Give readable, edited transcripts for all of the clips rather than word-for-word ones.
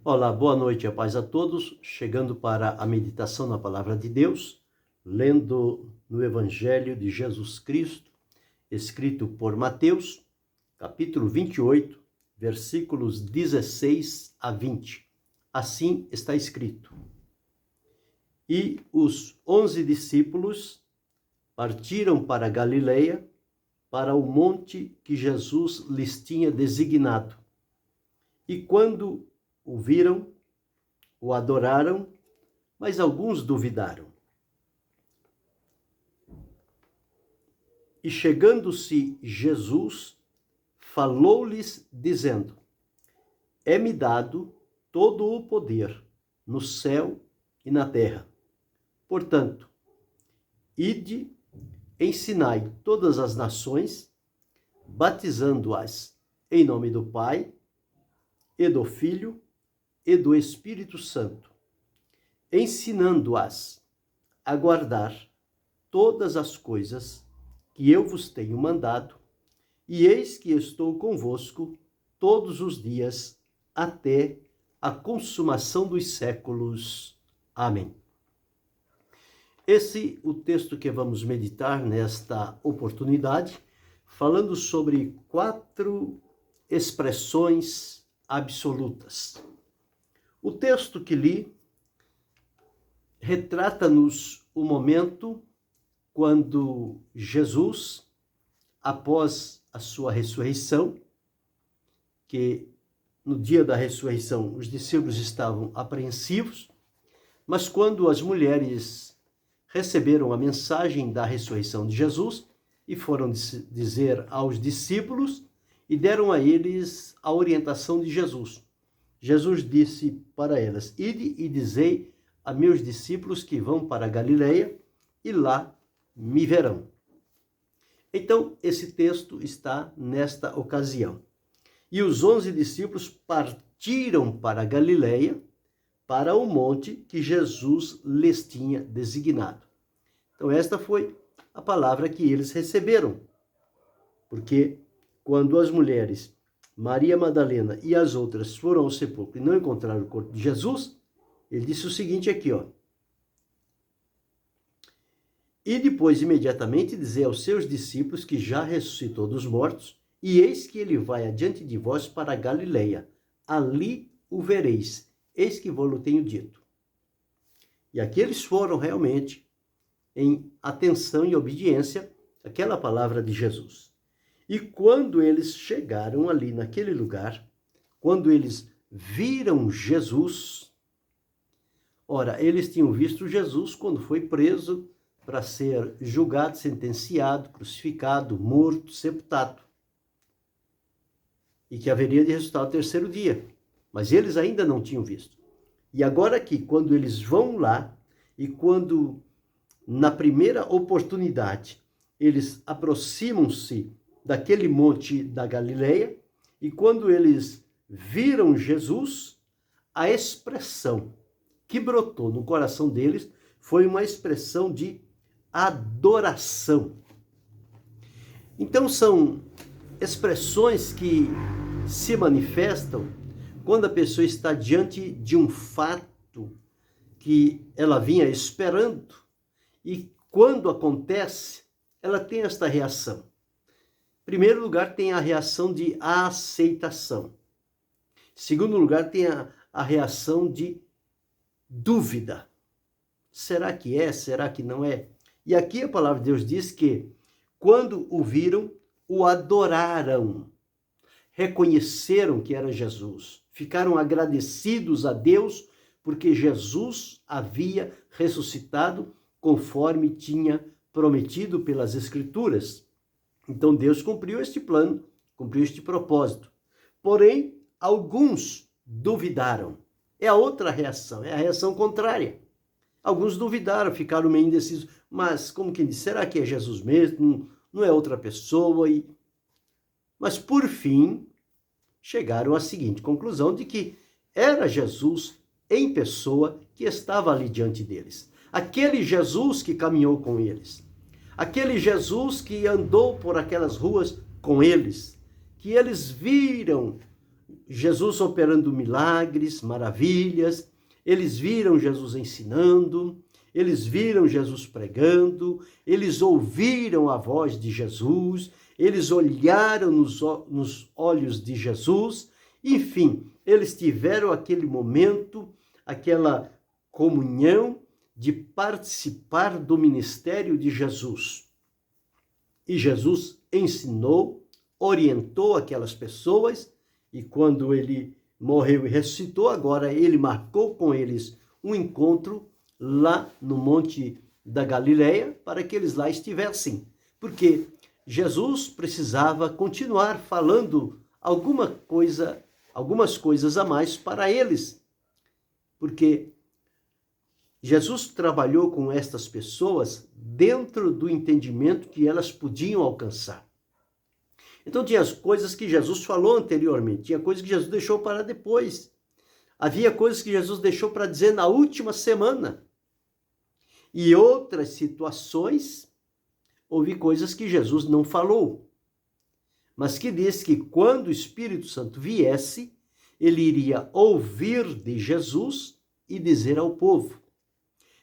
Olá, boa noite e a paz a todos. Chegando para a meditação na Palavra de Deus, lendo no Evangelho de Jesus Cristo, escrito por Mateus, capítulo 28, versículos 16 a 20. Assim está escrito: E os 11 discípulos partiram para Galileia, para o monte que Jesus lhes tinha designado. E quando o viram, o adoraram, mas alguns duvidaram. E chegando-se Jesus, falou-lhes, dizendo: É-me dado todo o poder no céu e na terra. Portanto, ide, ensinai todas as nações, batizando-as em nome do Pai, e do Filho, e do Espírito Santo, ensinando-as a guardar todas as coisas que eu vos tenho mandado, e eis que estou convosco todos os dias, até a consumação dos séculos. Amém. Esse é o texto que vamos meditar nesta oportunidade, falando sobre 4 expressões absolutas. O texto que li retrata-nos o momento quando Jesus, após a sua ressurreição, que no dia da ressurreição os discípulos estavam apreensivos, mas quando as mulheres receberam a mensagem da ressurreição de Jesus e foram dizer aos discípulos e deram a eles a orientação de Jesus. Jesus disse para elas: Ide e dizei a meus discípulos que vão para a Galileia e lá me verão. Então, esse texto está nesta ocasião. E os 11 discípulos partiram para a Galileia, para o monte que Jesus lhes tinha designado. Então, esta foi a palavra que eles receberam. Porque quando as mulheres, Maria Madalena e as outras, foram ao sepulcro e não encontraram o corpo de Jesus, ele disse o seguinte aqui, ó. E depois, imediatamente, dizer aos seus discípulos que já ressuscitou dos mortos, e eis que ele vai adiante de vós para a Galileia. Ali o vereis, eis que vos tenho dito. E aqui eles foram realmente em atenção e obediência àquela palavra de Jesus. E quando eles chegaram ali naquele lugar, quando eles viram Jesus, ora, eles tinham visto Jesus quando foi preso para ser julgado, sentenciado, crucificado, morto, sepultado. E que haveria de ressuscitar ao 3º dia. Mas eles ainda não tinham visto. E agora aqui, quando eles vão lá, e quando na primeira oportunidade eles aproximam-se daquele monte da Galileia, e quando eles viram Jesus, a expressão que brotou no coração deles foi uma expressão de adoração. Então são expressões que se manifestam quando a pessoa está diante de um fato que ela vinha esperando, e quando acontece, ela tem esta reação. Em primeiro lugar, tem a reação de aceitação. Em segundo lugar, tem a reação de dúvida. Será que é? Será que não é? E aqui a palavra de Deus diz que, quando o viram, o adoraram. Reconheceram que era Jesus. Ficaram agradecidos a Deus, porque Jesus havia ressuscitado conforme tinha prometido pelas Escrituras. Então Deus cumpriu este plano, cumpriu este propósito. Porém, alguns duvidaram. É a outra reação, é a reação contrária. Alguns duvidaram, ficaram meio indecisos. Mas, como quem diz, será que é Jesus mesmo? Não é outra pessoa? Mas, por fim, chegaram à seguinte conclusão de que era Jesus em pessoa que estava ali diante deles. Aquele Jesus que caminhou com eles. Aquele Jesus que andou por aquelas ruas com eles, que eles viram Jesus operando milagres, maravilhas, eles viram Jesus ensinando, eles viram Jesus pregando, eles ouviram a voz de Jesus, eles olharam nos olhos de Jesus, enfim, eles tiveram aquele momento, aquela comunhão de participar do ministério de Jesus. E Jesus ensinou, orientou aquelas pessoas, e quando ele morreu e ressuscitou, agora ele marcou com eles um encontro lá no Monte da Galileia, para que eles lá estivessem. Porque Jesus precisava continuar falando algumas coisas a mais para eles. Porque Jesus trabalhou com estas pessoas dentro do entendimento que elas podiam alcançar. Então tinha as coisas que Jesus falou anteriormente, tinha coisas que Jesus deixou para depois. Havia coisas que Jesus deixou para dizer na última semana. E outras situações, houve coisas que Jesus não falou, mas que diz que quando o Espírito Santo viesse, ele iria ouvir de Jesus e dizer ao povo.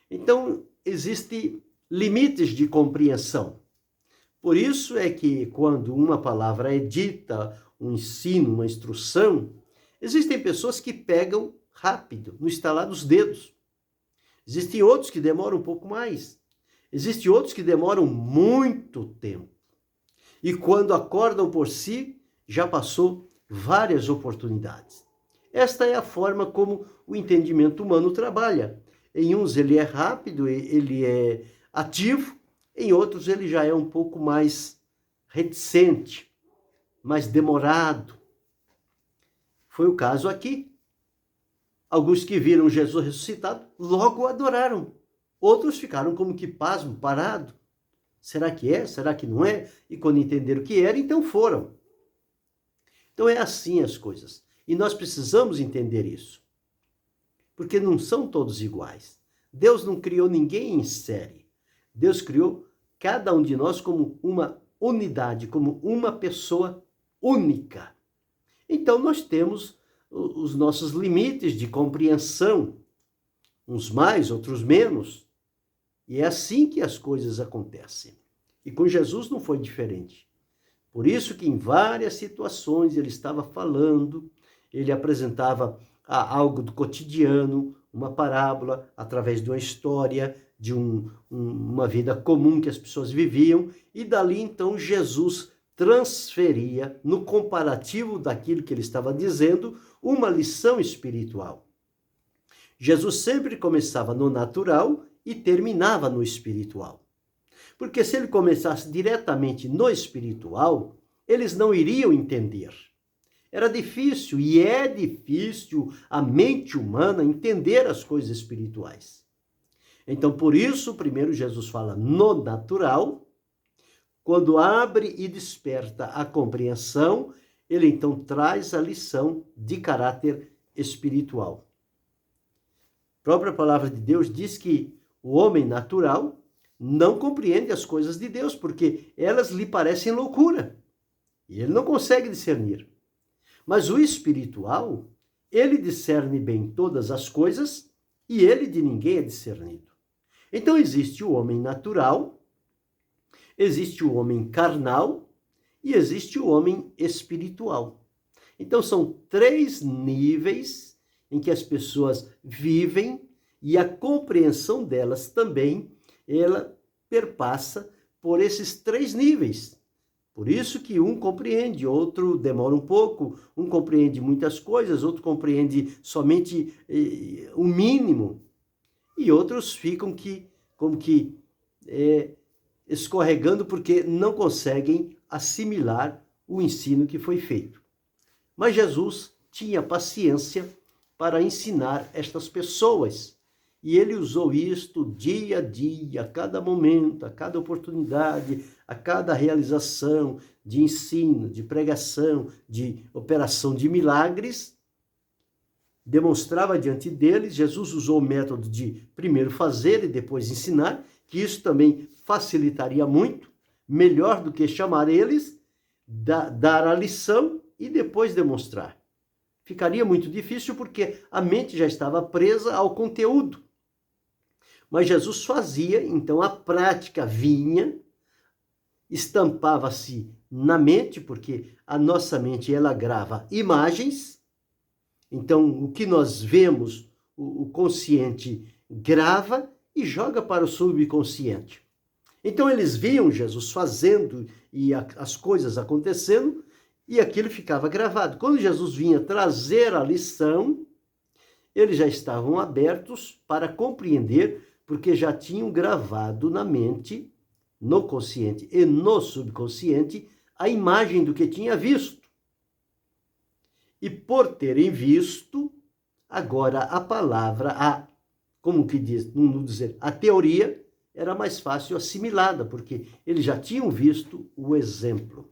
Então, existem limites de compreensão. Por isso é que quando uma palavra é dita, um ensino, uma instrução, existem pessoas que pegam rápido, no estalar dos dedos. Existem outros que demoram um pouco mais. Existem outros que demoram muito tempo. E quando acordam por si, já passou várias oportunidades. Esta é a forma como o entendimento humano trabalha. Em uns ele é rápido, ele é ativo, em outros ele já é um pouco mais reticente, mais demorado. Foi o caso aqui. Alguns que viram Jesus ressuscitado logo o adoraram. Outros ficaram como que pasmo, parado. Será que é? Será que não é? E quando entenderam que era, então foram. Então é assim as coisas. E nós precisamos entender isso. Porque não são todos iguais. Deus não criou ninguém em série. Deus criou cada um de nós como uma unidade, como uma pessoa única. Então nós temos os nossos limites de compreensão, uns mais, outros menos. E é assim que as coisas acontecem. E com Jesus não foi diferente. Por isso que em várias situações ele estava falando, ele apresentava algo do cotidiano, uma parábola, através de uma história, de uma vida comum que as pessoas viviam, e dali então Jesus transferia, no comparativo daquilo que ele estava dizendo, uma lição espiritual. Jesus sempre começava no natural e terminava no espiritual. Porque se ele começasse diretamente no espiritual, eles não iriam entender. Era difícil, e é difícil a mente humana entender as coisas espirituais. Então, por isso, primeiro Jesus fala no natural. Quando abre e desperta a compreensão, ele então traz a lição de caráter espiritual. A própria palavra de Deus diz que o homem natural não compreende as coisas de Deus, porque elas lhe parecem loucura. E ele não consegue discernir. Mas o espiritual, ele discerne bem todas as coisas e ele de ninguém é discernido. Então existe o homem natural, existe o homem carnal e existe o homem espiritual. Então são 3 níveis em que as pessoas vivem e a compreensão delas também, ela perpassa por esses 3 níveis. Por isso que um compreende, outro demora um pouco, um compreende muitas coisas, outro compreende somente o mínimo, e outros ficam como que escorregando porque não conseguem assimilar o ensino que foi feito. Mas Jesus tinha paciência para ensinar estas pessoas, e ele usou isto dia a dia, a cada momento, a cada oportunidade, a cada realização de ensino, de pregação, de operação de milagres. Demonstrava diante deles, Jesus usou o método de primeiro fazer e depois ensinar, que isso também facilitaria muito, melhor do que chamar eles, dar a lição e depois demonstrar. ficaria muito difícil porque a mente já estava presa ao conteúdo. Mas Jesus fazia, então a prática vinha, estampava-se na mente, porque a nossa mente ela grava imagens. Então o que nós vemos, o consciente grava e joga para o subconsciente. Então eles viam Jesus fazendo e as coisas acontecendo e aquilo ficava gravado. Quando Jesus vinha trazer a lição, eles já estavam abertos para compreender, porque já tinham gravado na mente, no consciente e no subconsciente, a imagem do que tinha visto. E por terem visto, agora a palavra, como que diz, não dizer, a teoria era mais fácil assimilada, porque eles já tinham visto o exemplo.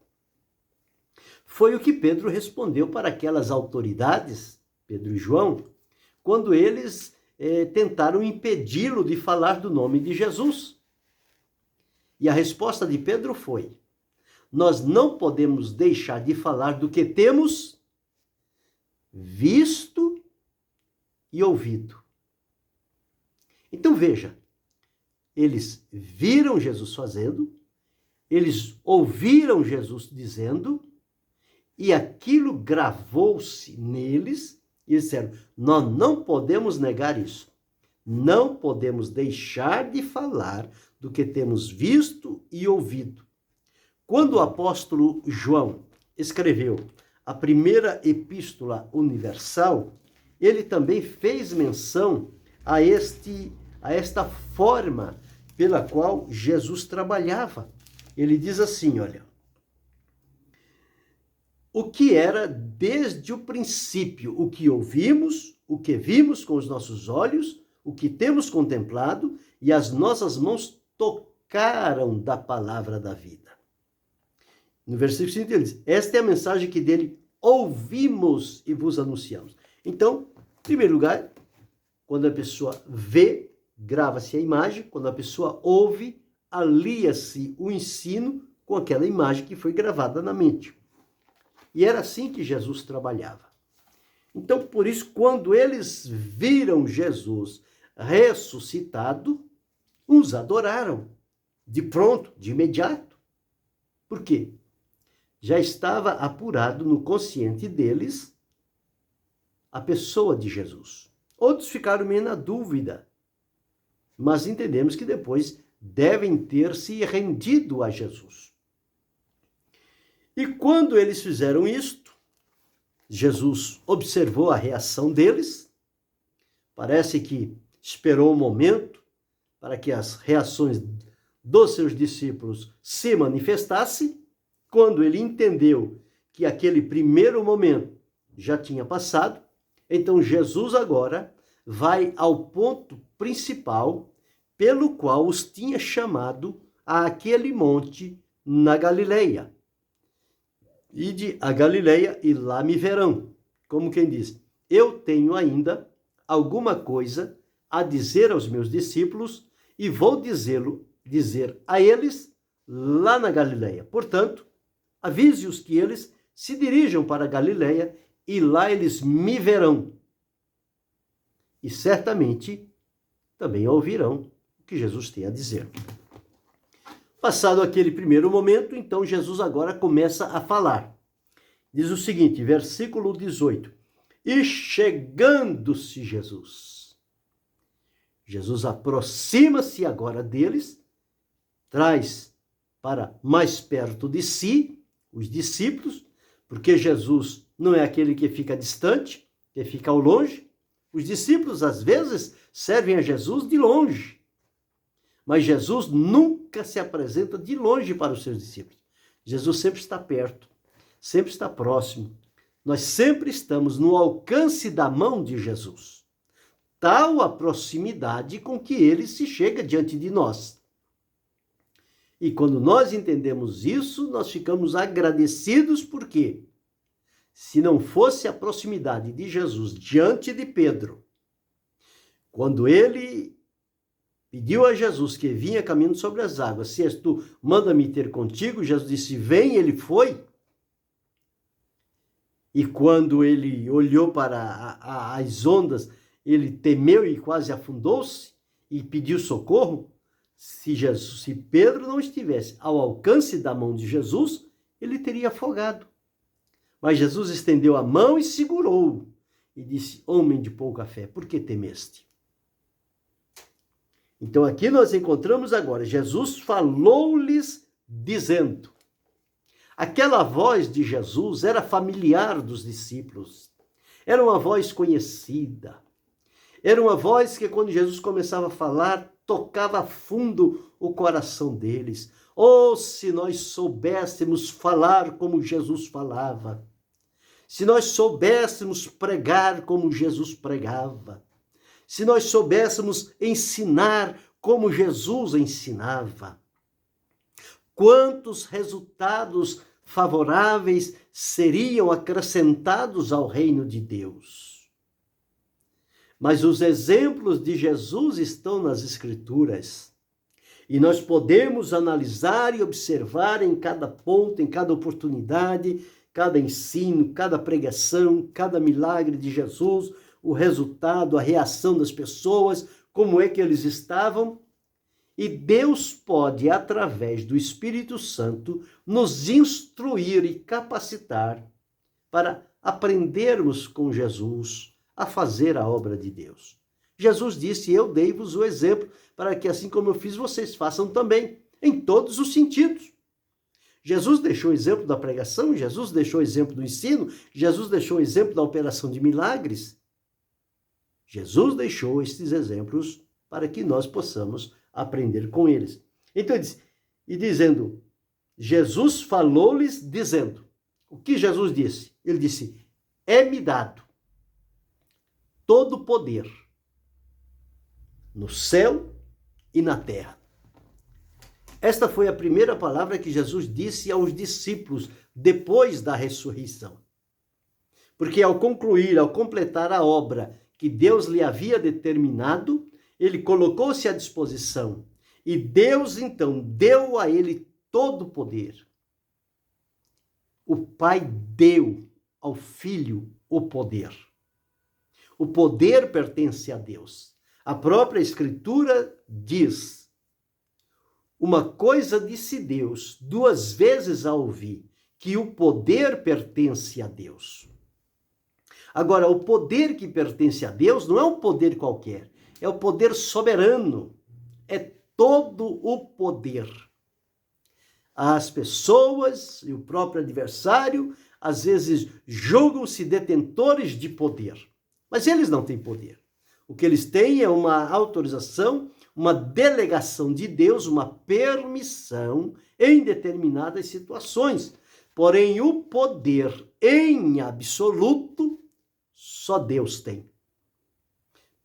Foi o que Pedro respondeu para aquelas autoridades, Pedro e João, quando eles tentaram impedi-lo de falar do nome de Jesus. E a resposta de Pedro foi: nós não podemos deixar de falar do que temos visto e ouvido. Então veja, eles viram Jesus fazendo, eles ouviram Jesus dizendo, e aquilo gravou-se neles, e eles disseram: nós não podemos negar isso. Não podemos deixar de falar do que temos visto e ouvido. Quando o apóstolo João escreveu a primeira epístola universal, ele também fez menção a esta forma pela qual Jesus trabalhava. Ele diz assim, olha: o que era desde o princípio, o que ouvimos, o que vimos com os nossos olhos, o que temos contemplado, e as nossas mãos tocaram da palavra da vida. No versículo 5 ele diz: esta é a mensagem que dele ouvimos e vos anunciamos. Então, em primeiro lugar, quando a pessoa vê, grava-se a imagem. Quando a pessoa ouve, alia-se o ensino com aquela imagem que foi gravada na mente. E era assim que Jesus trabalhava. Então, por isso, quando eles viram Jesus ressuscitado, uns adoraram de pronto, de imediato. Por quê? Já estava apurado no consciente deles a pessoa de Jesus. Outros ficaram meio na dúvida, mas entendemos que depois devem ter se rendido a Jesus. E quando eles fizeram isto, Jesus observou a reação deles, parece que esperou um momento para que as reações dos seus discípulos se manifestassem. Quando ele entendeu que aquele primeiro momento já tinha passado, então Jesus agora vai ao ponto principal pelo qual os tinha chamado àquele monte na Galileia. Ide a Galileia e lá me verão. Como quem diz: eu tenho ainda alguma coisa a dizer aos meus discípulos e vou dizer a eles lá na Galileia. Portanto, avise-os que eles se dirijam para a Galileia e lá eles me verão. E certamente também ouvirão o que Jesus tem a dizer. Passado aquele primeiro momento, então Jesus agora começa a falar. Diz o seguinte, versículo 18. E chegando-se Jesus aproxima-se agora deles, traz para mais perto de si os discípulos, porque Jesus não é aquele que fica distante, que fica ao longe. Os discípulos, às vezes, servem a Jesus de longe. Mas Jesus nunca se apresenta de longe para os seus discípulos. Jesus sempre está perto, sempre está próximo. Nós sempre estamos no alcance da mão de Jesus. Tal a proximidade com que ele se chega diante de nós. E quando nós entendemos isso, nós ficamos agradecidos, porque se não fosse a proximidade de Jesus diante de Pedro, quando ele pediu a Jesus que vinha caminhando sobre as águas: se és tu, manda-me ter contigo. Jesus disse: vem, ele foi. E quando ele olhou para as ondas, ele temeu e quase afundou-se e pediu socorro. Se Pedro não estivesse ao alcance da mão de Jesus, ele teria afogado. Mas Jesus estendeu a mão e segurou-o e disse: homem de pouca fé, por que temeste? Então aqui nós encontramos agora, Jesus falou-lhes dizendo. Aquela voz de Jesus era familiar dos discípulos, era uma voz conhecida, era uma voz que quando Jesus começava a falar, tocava a fundo o coração deles. Oh, se nós soubéssemos falar como Jesus falava, se nós soubéssemos pregar como Jesus pregava, se nós soubéssemos ensinar como Jesus ensinava, quantos resultados favoráveis seriam acrescentados ao reino de Deus. Mas os exemplos de Jesus estão nas Escrituras. E nós podemos analisar e observar em cada ponto, em cada oportunidade, cada ensino, cada pregação, cada milagre de Jesus, o resultado, a reação das pessoas, como é que eles estavam. E Deus pode, através do Espírito Santo, nos instruir e capacitar para aprendermos com Jesus a fazer a obra de Deus. Jesus disse: eu dei-vos o exemplo, para que assim como eu fiz, vocês façam também, em todos os sentidos. Jesus deixou o exemplo da pregação, Jesus deixou o exemplo do ensino, Jesus deixou o exemplo da operação de milagres. Jesus deixou estes exemplos para que nós possamos aprender com eles. Então, e dizendo, Jesus falou-lhes dizendo, o que Jesus disse? Ele disse: é-me dado todo o poder no céu e na terra. Esta foi a primeira palavra que Jesus disse aos discípulos depois da ressurreição. Porque ao concluir, ao completar a obra que Deus lhe havia determinado, ele colocou-se à disposição. E Deus, então, deu a ele todo o poder. O Pai deu ao Filho o poder. O poder pertence a Deus. A própria Escritura diz: uma coisa disse Deus 2 vezes a ouvir, que o poder pertence a Deus. Agora, o poder que pertence a Deus não é um poder qualquer, é o poder soberano, é todo o poder. As pessoas e o próprio adversário, às vezes, julgam-se detentores de poder, mas eles não têm poder. O que eles têm é uma autorização, uma delegação de Deus, uma permissão em determinadas situações. Porém, o poder em absoluto, só Deus tem.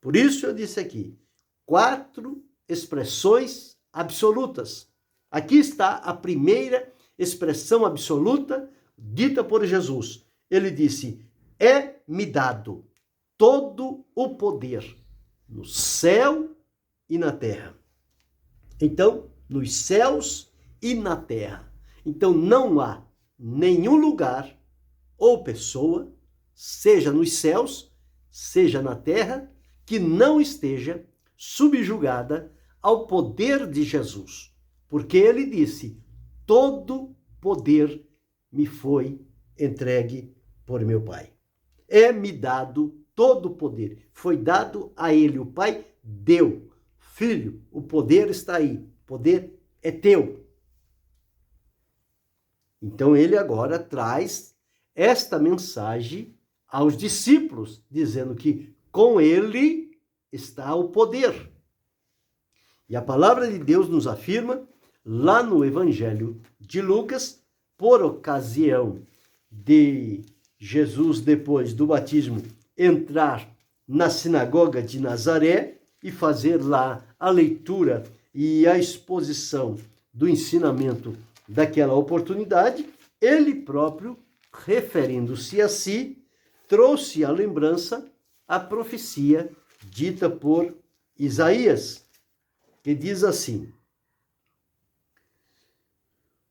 Por isso eu disse aqui, 4 expressões absolutas. Aqui está a primeira expressão absoluta dita por Jesus. Ele disse: é-me dado todo o poder no céu e na terra. Então, nos céus e na terra. Então, não há nenhum lugar ou pessoa, seja nos céus, seja na terra, que não esteja subjugada ao poder de Jesus. Porque ele disse: todo poder me foi entregue por meu Pai. É-me dado todo o poder. Foi dado a ele. O Pai deu. Filho, o poder está aí. O poder é teu. Então ele agora traz esta mensagem aos discípulos, dizendo que com ele está o poder. E a palavra de Deus nos afirma, lá no Evangelho de Lucas, por ocasião de Jesus, depois do batismo, entrar na sinagoga de Nazaré e fazer lá a leitura e a exposição do ensinamento daquela oportunidade, ele próprio, referindo-se a si, trouxe à lembrança a profecia dita por Isaías, que diz assim: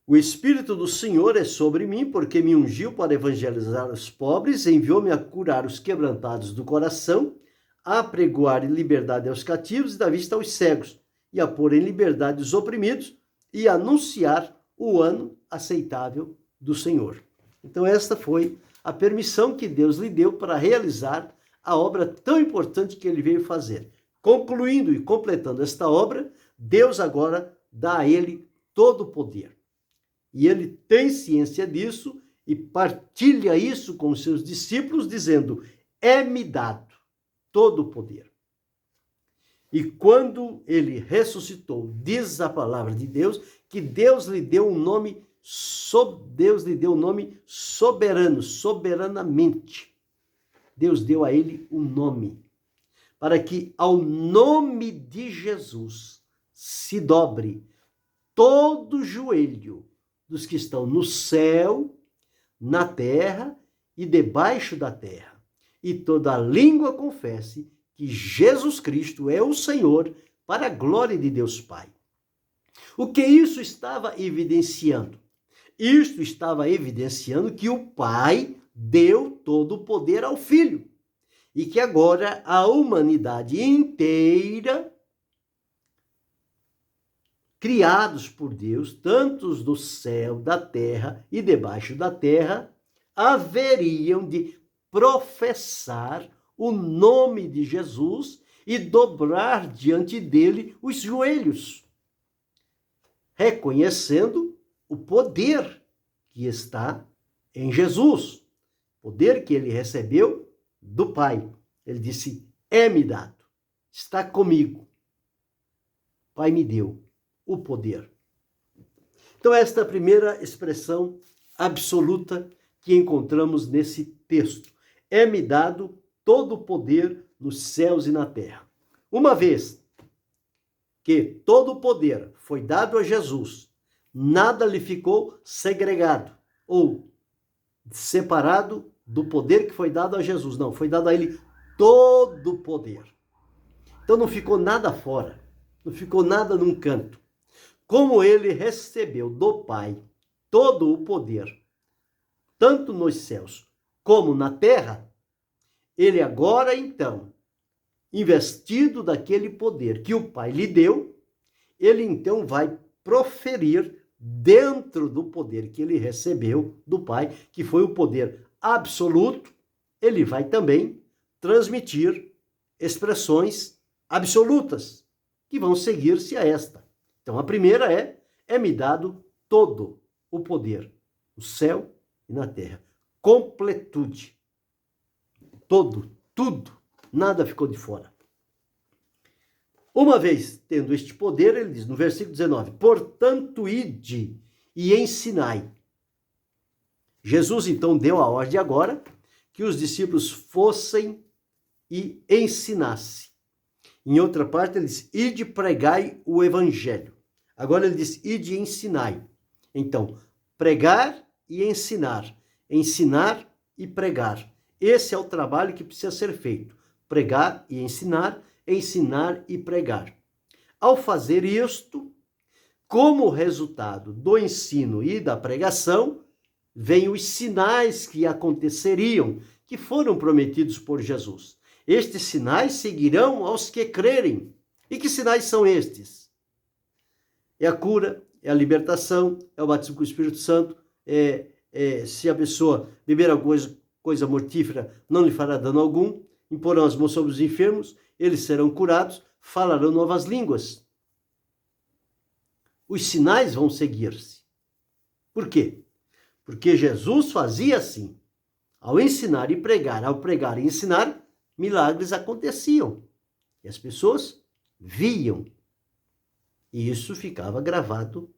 O Espírito do Senhor é sobre mim, porque me ungiu para evangelizar os pobres, enviou-me a curar os quebrantados do coração, a apregoar liberdade aos cativos e dar vista aos cegos, e a pôr em liberdade os oprimidos, e anunciar o ano aceitável do Senhor. Então esta foi a permissão que Deus lhe deu para realizar a obra tão importante que ele veio fazer. Concluindo e completando esta obra, Deus agora dá a ele todo o poder. E ele tem ciência disso e partilha isso com os seus discípulos, dizendo: é-me dado todo o poder. E quando ele ressuscitou, diz a palavra de Deus, que Deus lhe deu um nome, soberano, soberanamente. Deus deu a ele um nome, para que ao nome de Jesus se dobre todo joelho dos que estão no céu, na terra e debaixo da terra, e toda língua confesse que Jesus Cristo é o Senhor, para a glória de Deus Pai. O que isso estava evidenciando? Isto estava evidenciando que o Pai deu todo o poder ao Filho, e que agora a humanidade inteira, criados por Deus, tantos do céu, da terra e debaixo da terra, haveriam de professar o nome de Jesus e dobrar diante dele os joelhos, reconhecendo o poder que está em Jesus, poder que ele recebeu do Pai. Ele disse: é-me dado, está comigo. Pai me deu o poder. Então, esta é a primeira expressão absoluta que encontramos nesse texto. É-me dado todo o poder nos céus e na terra. Uma vez que todo o poder foi dado a Jesus, nada lhe ficou segregado ou separado do poder que foi dado a Jesus. Não, foi dado a ele todo o poder. Então não ficou nada fora, não ficou nada num canto. Como ele recebeu do Pai todo o poder, tanto nos céus como na terra, ele agora, então, investido daquele poder que o Pai lhe deu, ele então vai proferir dentro do poder que ele recebeu do Pai, que foi o poder absoluto, ele vai também transmitir expressões absolutas que vão seguir-se a esta. Então, a primeira é-me dado todo o poder, no céu e na terra. Completude. Todo, tudo, nada ficou de fora. Uma vez tendo este poder, ele diz no versículo 19, portanto, ide e ensinai. Jesus, então, deu a ordem agora que os discípulos fossem e ensinassem. Em outra parte, ele diz, ide pregai o evangelho. Agora ele diz, ide e ensinai. Então, pregar e ensinar. Ensinar e pregar. Esse é o trabalho que precisa ser feito. Pregar e ensinar e pregar. Ao fazer isto, como resultado do ensino e da pregação, vêm os sinais que aconteceriam, que foram prometidos por Jesus. Estes sinais seguirão aos que crerem. E que sinais são estes? É a cura, é a libertação, é o batismo com o Espírito Santo, se a pessoa beber alguma coisa mortífera, não lhe fará dano algum, imporão as mãos sobre os enfermos, eles serão curados, falarão novas línguas. Os sinais vão seguir-se. Por quê? Porque Jesus fazia assim. Ao ensinar e pregar, ao pregar e ensinar, milagres aconteciam. E as pessoas viam. E isso ficava gravado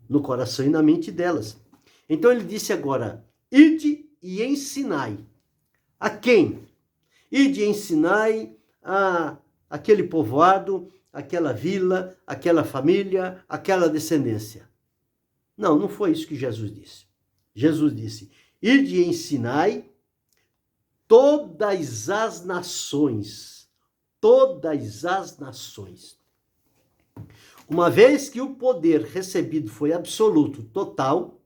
no coração e na mente delas. Então ele disse agora, ide e ensinai. A quem? Ide e ensinai a aquele povoado, aquela vila, aquela família, aquela descendência. Não, não foi isso que Jesus disse. Jesus disse, ide e ensinai todas as nações. Todas as nações. Uma vez que o poder recebido foi absoluto, total,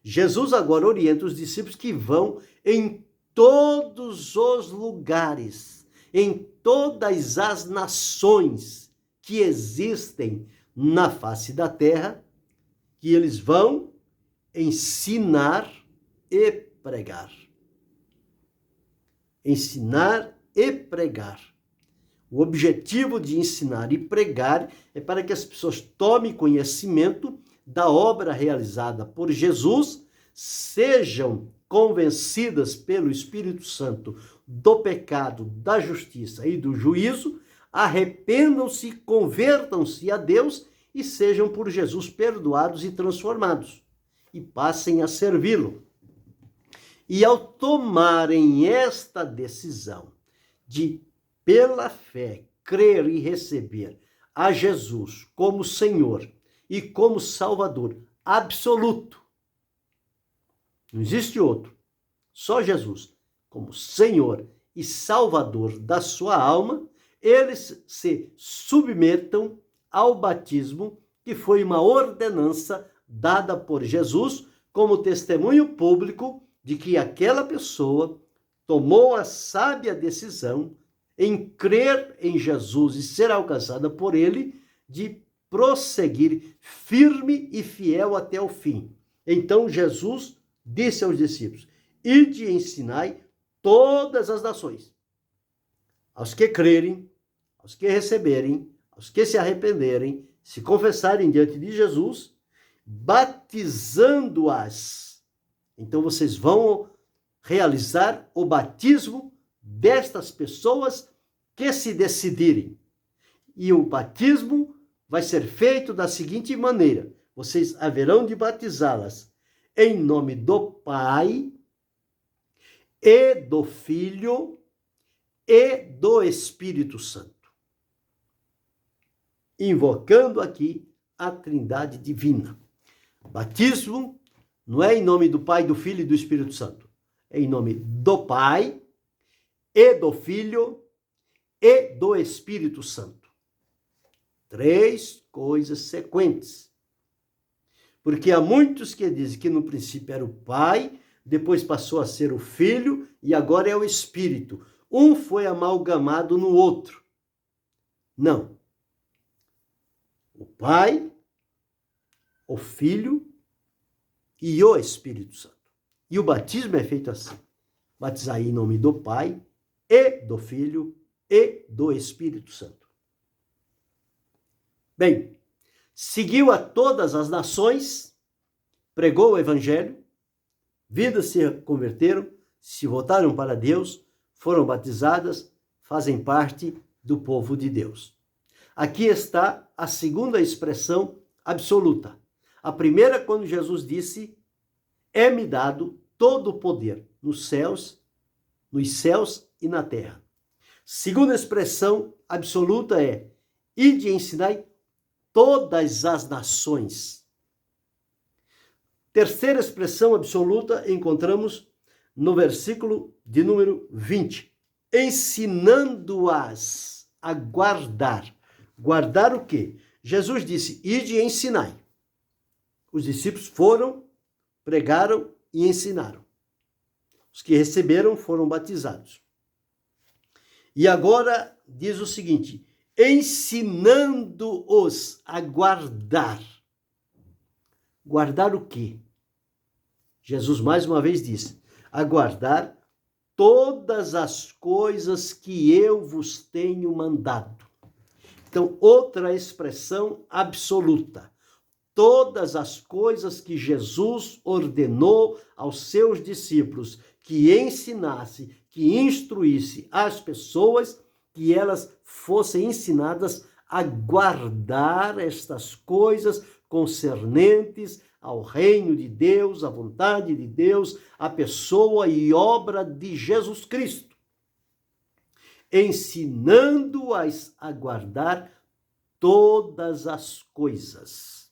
Jesus agora orienta os discípulos que vão em todos os lugares, em todas as nações que existem na face da terra, que eles vão ensinar e pregar. Ensinar e pregar. O objetivo de ensinar e pregar é para que as pessoas tomem conhecimento da obra realizada por Jesus, sejam convencidas pelo Espírito Santo do pecado, da justiça e do juízo, arrependam-se, convertam-se a Deus e sejam por Jesus perdoados e transformados, e passem a servi-lo. E ao tomarem esta decisão de, pela fé, crer e receber a Jesus como Senhor e como Salvador absoluto, não existe outro, só Jesus, como Senhor e Salvador da sua alma, eles se submetam ao batismo, que foi uma ordenança dada por Jesus como testemunho público de que aquela pessoa tomou a sábia decisão em crer em Jesus e ser alcançada por ele, de prosseguir firme e fiel até o fim. Então Jesus disse aos discípulos: ide e ensinai todas as nações, aos que crerem, aos que receberem, aos que se arrependerem, se confessarem diante de Jesus, batizando-as. Então vocês vão realizar o batismo destas pessoas que se decidirem. E o batismo vai ser feito da seguinte maneira: vocês haverão de batizá-las em nome do Pai e do Filho e do Espírito Santo, invocando aqui a Trindade divina. Batismo não é em nome do Pai, do Filho e do Espírito Santo. É em nome do Pai e do Filho e do Espírito Santo. 3 coisas sequentes. Porque há muitos que dizem que no princípio era o Pai, depois passou a ser o Filho e agora é o Espírito. Um foi amalgamado no outro. Não. O Pai, o Filho e o Espírito Santo. E o batismo é feito assim: batizar em nome do Pai e do Filho e do Espírito Santo. Bem, seguiu a todas as nações, pregou o Evangelho, vidas se converteram, se voltaram para Deus, foram batizadas, fazem parte do povo de Deus. Aqui está a segunda expressão absoluta. A primeira, quando Jesus disse: é-me dado todo o poder nos céus e na terra. Segunda expressão absoluta é: ide e ensinai todas as nações. Terceira expressão absoluta encontramos no versículo de número 20. Ensinando-as a guardar. Guardar o quê? Jesus disse: ide e ensinai. Os discípulos foram, pregaram e ensinaram. Os que receberam foram batizados. E agora diz o seguinte: ensinando-os a guardar. Guardar o quê? Jesus mais uma vez diz: a guardar todas as coisas que eu vos tenho mandado. Então, outra expressão absoluta. Todas as coisas que Jesus ordenou aos seus discípulos que ensinasse, que instruísse as pessoas, que elas fossem ensinadas a guardar estas coisas concernentes ao reino de Deus, à vontade de Deus, à pessoa e obra de Jesus Cristo, ensinando-as a guardar todas as coisas.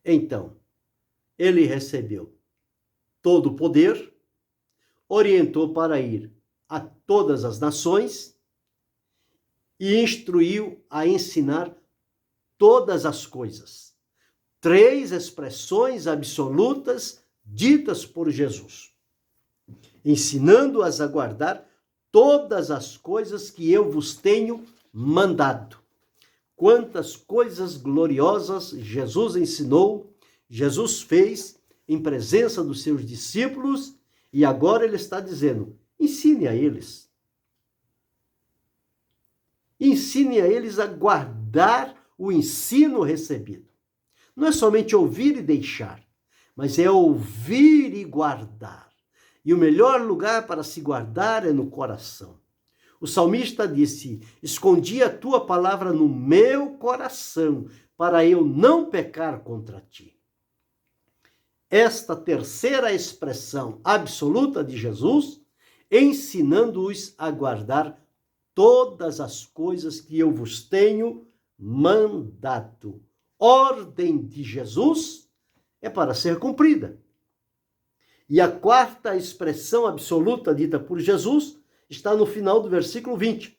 Então, ele recebeu todo o poder, orientou para ir a todas as nações e instruiu a ensinar todas as coisas. 3 expressões absolutas ditas por Jesus, ensinando-as a guardar todas as coisas que eu vos tenho mandado. Quantas coisas gloriosas Jesus ensinou, Jesus fez em presença dos seus discípulos, e agora ele está dizendo: ensine a eles. Ensine a eles a guardar o ensino recebido. Não é somente ouvir e deixar, mas é ouvir e guardar. E o melhor lugar para se guardar é no coração. O salmista disse: escondi a tua palavra no meu coração, para eu não pecar contra ti. Esta terceira expressão absoluta de Jesus, ensinando-os a guardar todas as coisas que eu vos tenho mandado. Ordem de Jesus é para ser cumprida. E a quarta expressão absoluta dita por Jesus está no final do versículo 20.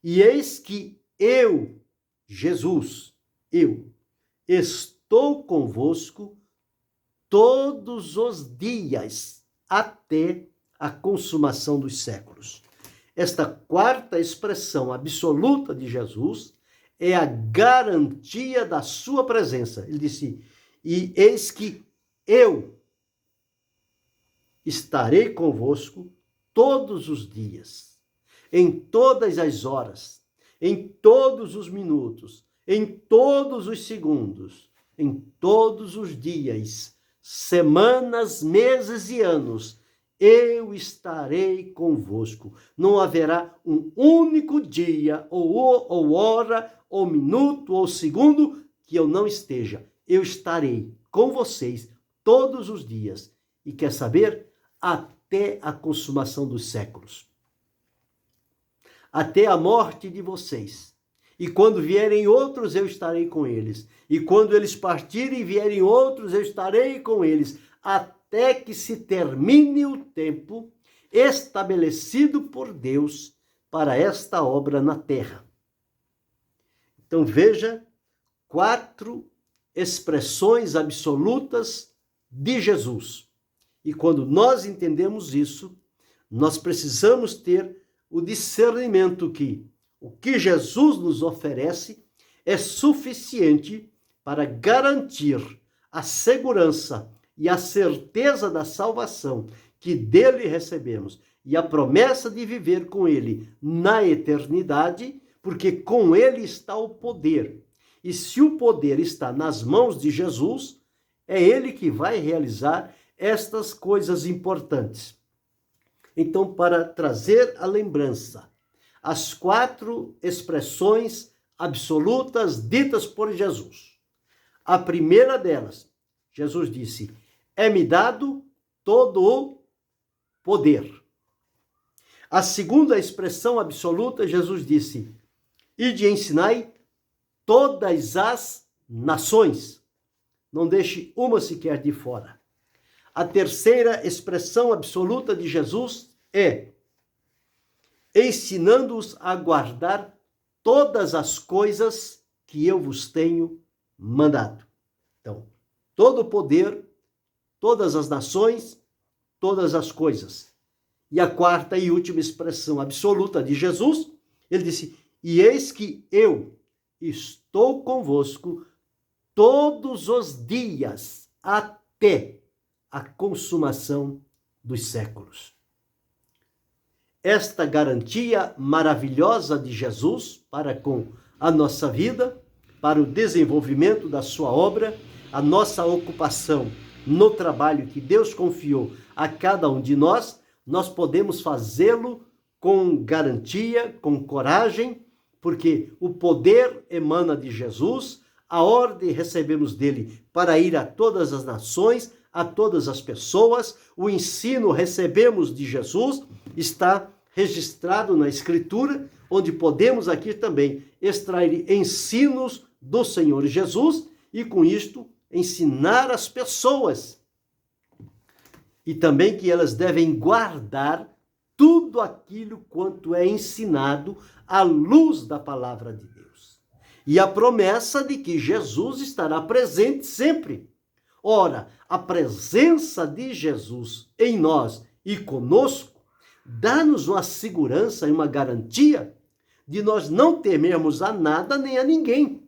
E eis que eu, Jesus, eu, estou convosco todos os dias, até a consumação dos séculos. Esta quarta expressão absoluta de Jesus é a garantia da sua presença. Ele disse: e eis que eu estarei convosco todos os dias, em todas as horas, em todos os minutos, em todos os segundos, em todos os dias, semanas, meses e anos, eu estarei convosco. Não haverá um único dia, ou hora, ou minuto, ou segundo, que eu não esteja. Eu estarei com vocês todos os dias. E quer saber? Até a consumação dos séculos. Até a morte de vocês. E quando vierem outros, eu estarei com eles. E quando eles partirem e vierem outros, eu estarei com eles. Até que se termine o tempo estabelecido por Deus para esta obra na terra. Então veja, 4 expressões absolutas de Jesus. E quando nós entendemos isso, nós precisamos ter o discernimento que o que Jesus nos oferece é suficiente para garantir a segurança e a certeza da salvação que dele recebemos e a promessa de viver com ele na eternidade, porque com ele está o poder. E se o poder está nas mãos de Jesus, é ele que vai realizar estas coisas importantes. Então, para trazer a lembrança, as 4 expressões absolutas ditas por Jesus. A primeira delas, Jesus disse: é-me dado todo o poder. A segunda expressão absoluta, Jesus disse: ide e ensinai todas as nações. Não deixe uma sequer de fora. A terceira expressão absoluta de Jesus é: ensinando-os a guardar todas as coisas que eu vos tenho mandado. Então, todo o poder, todas as nações, todas as coisas. E a quarta e última expressão absoluta de Jesus, ele disse: e eis que eu estou convosco todos os dias, até a consumação dos séculos. Esta garantia maravilhosa de Jesus para com a nossa vida, para o desenvolvimento da sua obra, a nossa ocupação no trabalho que Deus confiou a cada um de nós, nós podemos fazê-lo com garantia, com coragem, porque o poder emana de Jesus, a ordem recebemos dele para ir a todas as nações, a todas as pessoas, o ensino recebemos de Jesus, está registrado na Escritura, onde podemos aqui também extrair ensinos do Senhor Jesus e, com isto, ensinar as pessoas. E também que elas devem guardar tudo aquilo quanto é ensinado à luz da palavra de Deus. e a promessa de que Jesus estará presente sempre. Ora, a presença de Jesus em nós e conosco dá-nos uma segurança e uma garantia de nós não temermos a nada nem a ninguém,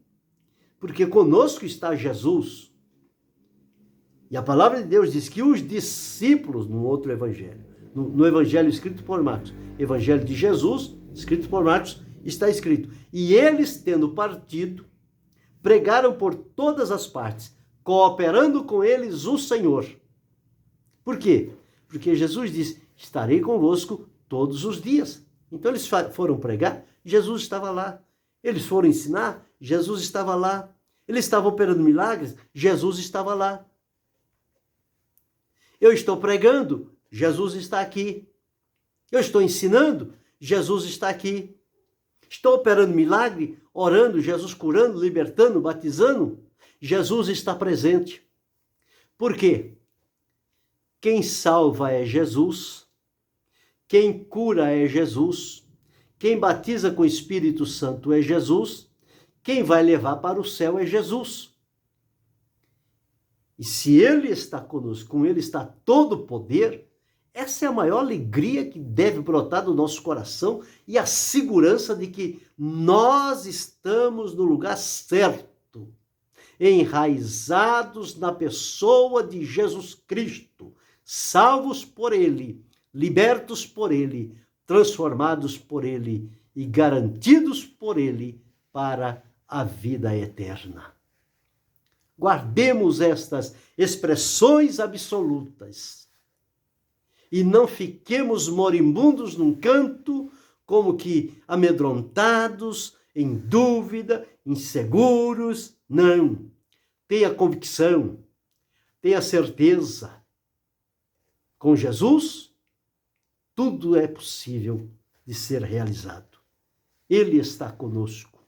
porque conosco está Jesus. E a palavra de Deus diz que os discípulos, no outro evangelho, no evangelho escrito por Marcos, evangelho de Jesus, escrito por Marcos, está escrito: e eles, tendo partido, pregaram por todas as partes, cooperando com eles o Senhor. Por quê? Porque Jesus disse: estarei convosco todos os dias. Então eles foram pregar, Jesus estava lá. Eles foram ensinar, Jesus estava lá. Eles estavam operando milagres, Jesus estava lá. Eu estou pregando, Jesus está aqui. Eu estou ensinando, Jesus está aqui. Estou operando milagre, orando, Jesus curando, libertando, batizando, Jesus está presente. Por quê? Quem salva é Jesus, quem cura é Jesus, quem batiza com o Espírito Santo é Jesus, quem vai levar para o céu é Jesus. E se Ele está conosco, com Ele está todo o poder, essa é a maior alegria que deve brotar do nosso coração e a segurança de que nós estamos no lugar certo, enraizados na pessoa de Jesus Cristo, salvos por Ele, libertos por Ele, transformados por Ele e garantidos por Ele para a vida eterna. Guardemos estas expressões absolutas e não fiquemos moribundos num canto, como que amedrontados, em dúvida, inseguros. Não. Tenha convicção, tenha certeza. Com Jesus, tudo é possível de ser realizado. Ele está conosco.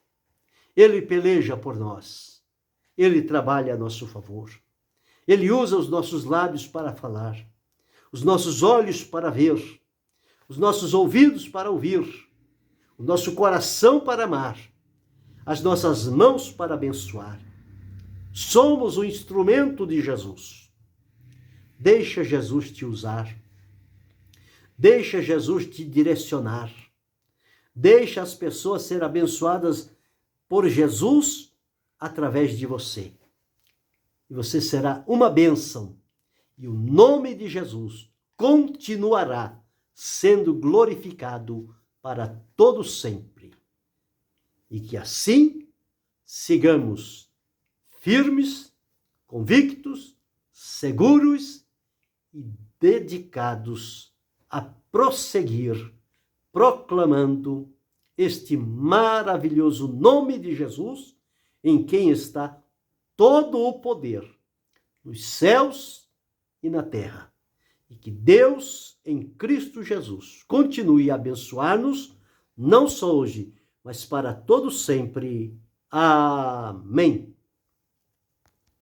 Ele peleja por nós. Ele trabalha a nosso favor. Ele usa os nossos lábios para falar, os nossos olhos para ver, os nossos ouvidos para ouvir, o nosso coração para amar, as nossas mãos para abençoar. Somos o instrumento de Jesus. Deixa Jesus te usar. Deixa Jesus te direcionar. Deixa as pessoas ser abençoadas por Jesus através de você. E você será uma bênção. E o nome de Jesus continuará sendo glorificado para todo sempre. E que assim sigamos firmes, convictos, seguros e dedicados a prosseguir proclamando este maravilhoso nome de Jesus, em quem está todo o poder, nos céus e na terra. E que Deus, em Cristo Jesus, continue a abençoar-nos, não só hoje, mas para todo sempre. Amém.